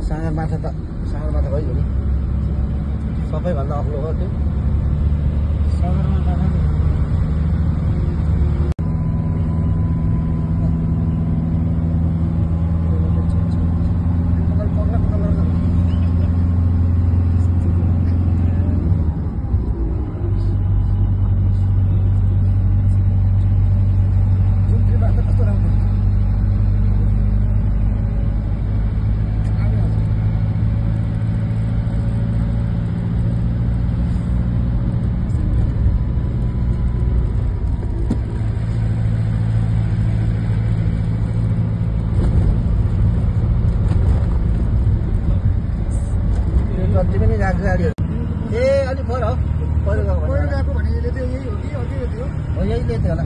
सगरमाथा त सगरमाथा भयो नि सबैभन्दा अग्लो हो त्यो सगरमाथा ए अलि पर हो पहिरो गएको भने यही हो कि अघि हो यही थियो होला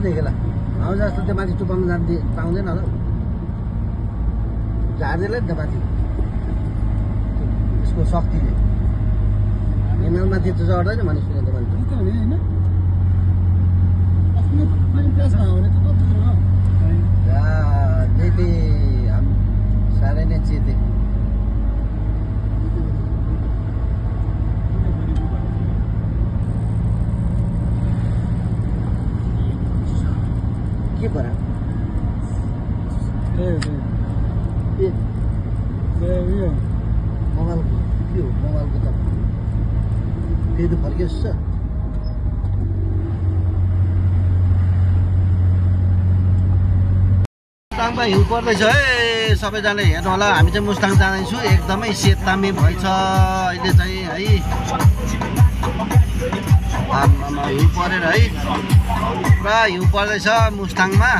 देखेला हौ जस्तो त्यो माथि टुपाउनु जान्थे पाउँदैन होला झार्दैलाई नि त माथि यसको शक्तिले हिमालमाथि त चढ्दैन भने सुने त मान्छे साह्रै नै चेते के परा मोबाइल के हो मोबाइलको त त्यही त फर्केछ मुस्ताङमा हिउँ पर्दैछ है सबैजनाले हेर्नु होला हामी चाहिँ मुस्ताङ जाँदैछौँ एकदमै सेतामी भएछ अहिले चाहिँ है हिउँ परेर है पुरा हिउँ पर्दैछ मुस्ताङमा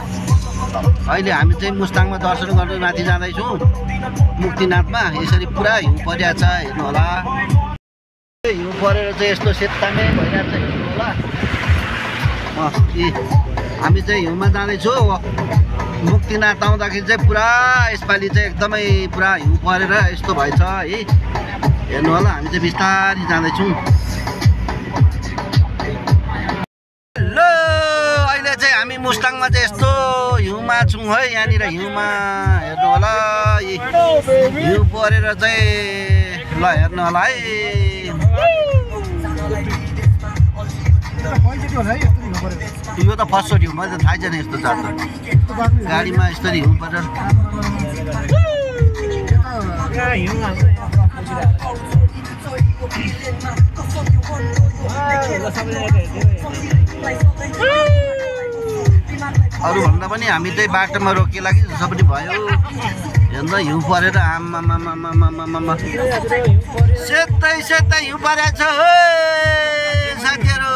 अहिले हामी चाहिँ मुस्ताङमा दर्शन गर्नु माथि जाँदैछौँ मुक्तिनाथमा यसरी पुरा हिउँ परिरहेछ हेर्नु होला हिउँ परेर चाहिँ यस्तो सेतामै भइरहेछ हेर्नु होला हामी चाहिँ हिउँमा जाँदैछौँ मुक्तिनाथ आउँदाखेरि चाहिँ पुरा यसपालि चाहिँ एकदमै पुरा हिउँ परेर यस्तो भएछ है हेर्नु होला हामी चाहिँ बिस्तारै जाँदैछौँ हामी मुस्ताङमा चाहिँ यस्तो हिउँमा छौँ है यहाँनिर हिउँमा हेर्नु होला हिउँ परेर चाहिँ ल हेर्नु होला है यो त फर्स्ट हिउँ मैले त थाहै छैन यस्तो चार्ज गाडीमा यस्तो हिउँ परेर अरूभन्दा पनि हामी चाहिँ बाटोमा रोकिएला कि जसो पनि भयो हेर्नु हिउँ परेर आम्मा सेतै सेतै हिउँ परेको छ है साथीहरू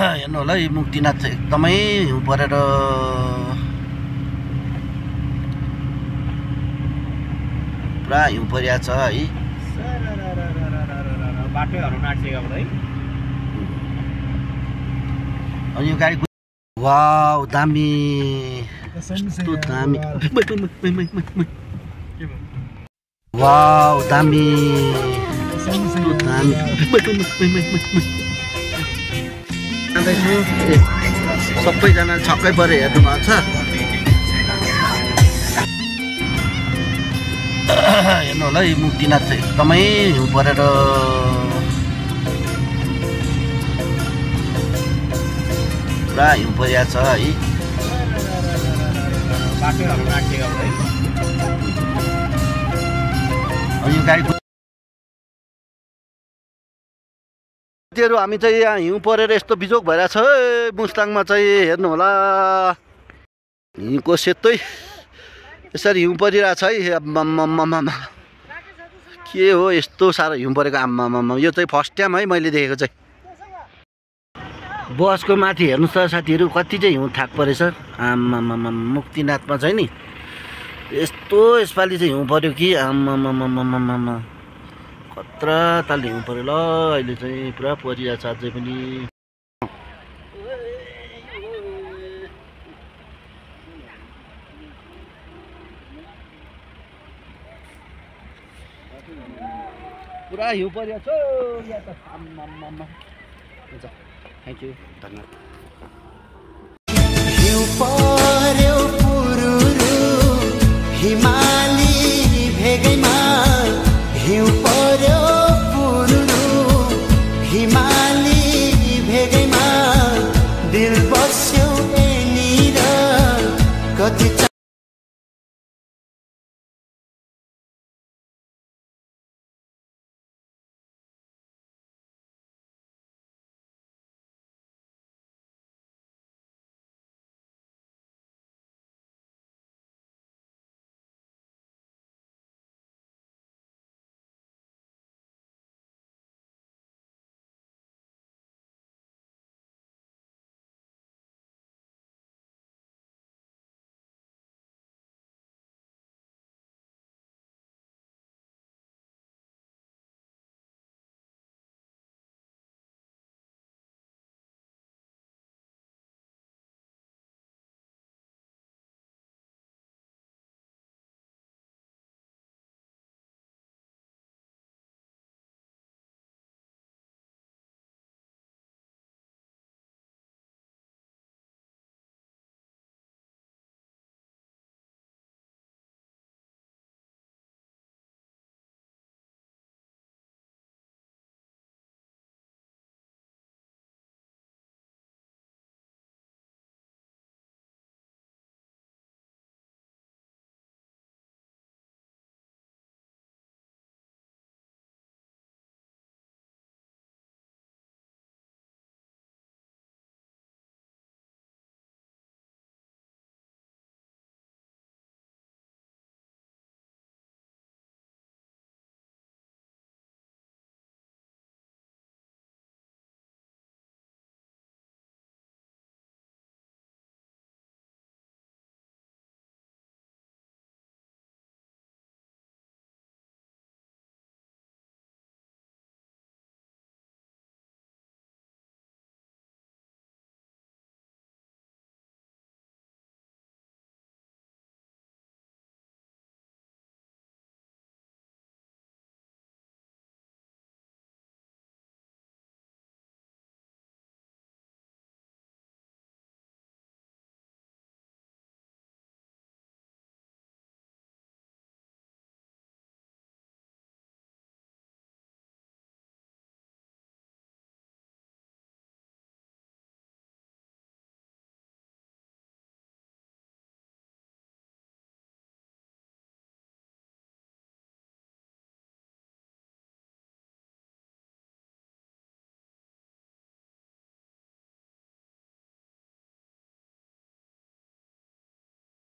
हेर्नु होला यो मुक्तिनाथ चाहिँ एकदमै हिउँ परेर पुरा हिउँ परिरहेको छ है बाटोहरु नाच्यो अब है अनि यो गाडी वाउ दामी कस्तो दामी वाउ दामी कस्तो दामी सबैजना छक्कै परेर हेर्नु भएको छ हेर्नु होला यो मुक्तिनाथ चाहिँ एकदमै हिउँ परेर पुरा हिउँ परिरहेको छ है। यो गाडी साथीहरू हामी चाहिँ यहाँ हिउँ परेर यस्तो बिजोग भइरहेछ है मुस्ताङमा चाहिँ हेर्नु होला। हिउँको सेतै यसरी हिउँ परिरहेछ है। आम्मामामा के हो यस्तो साह्रो हिउँ परेको आम्मामामा। यो चाहिँ फर्स्ट टाइम है मैले देखेको चाहिँ। बसको माथि हेर्नुहोस् त साथीहरू कति चाहिँ हिउँ थाक परेछ। आम्मामामा मुक्तिनाथमा चाहिँ नि यस्तो यसपालि चाहिँ हिउँ पऱ्यो कि आम्मामामामामा खतरा तालले हिउँ पऱ्यो ल। अहिले चाहिँ पुरा परिरहेछ अझै पनि। पुरा हिउँ परिरहेछ यहाँ त आम्मामामा। हुन्छ थ्याङ्क यू धन्यवाद। हिउँ पर्यो पुरुरु हिमा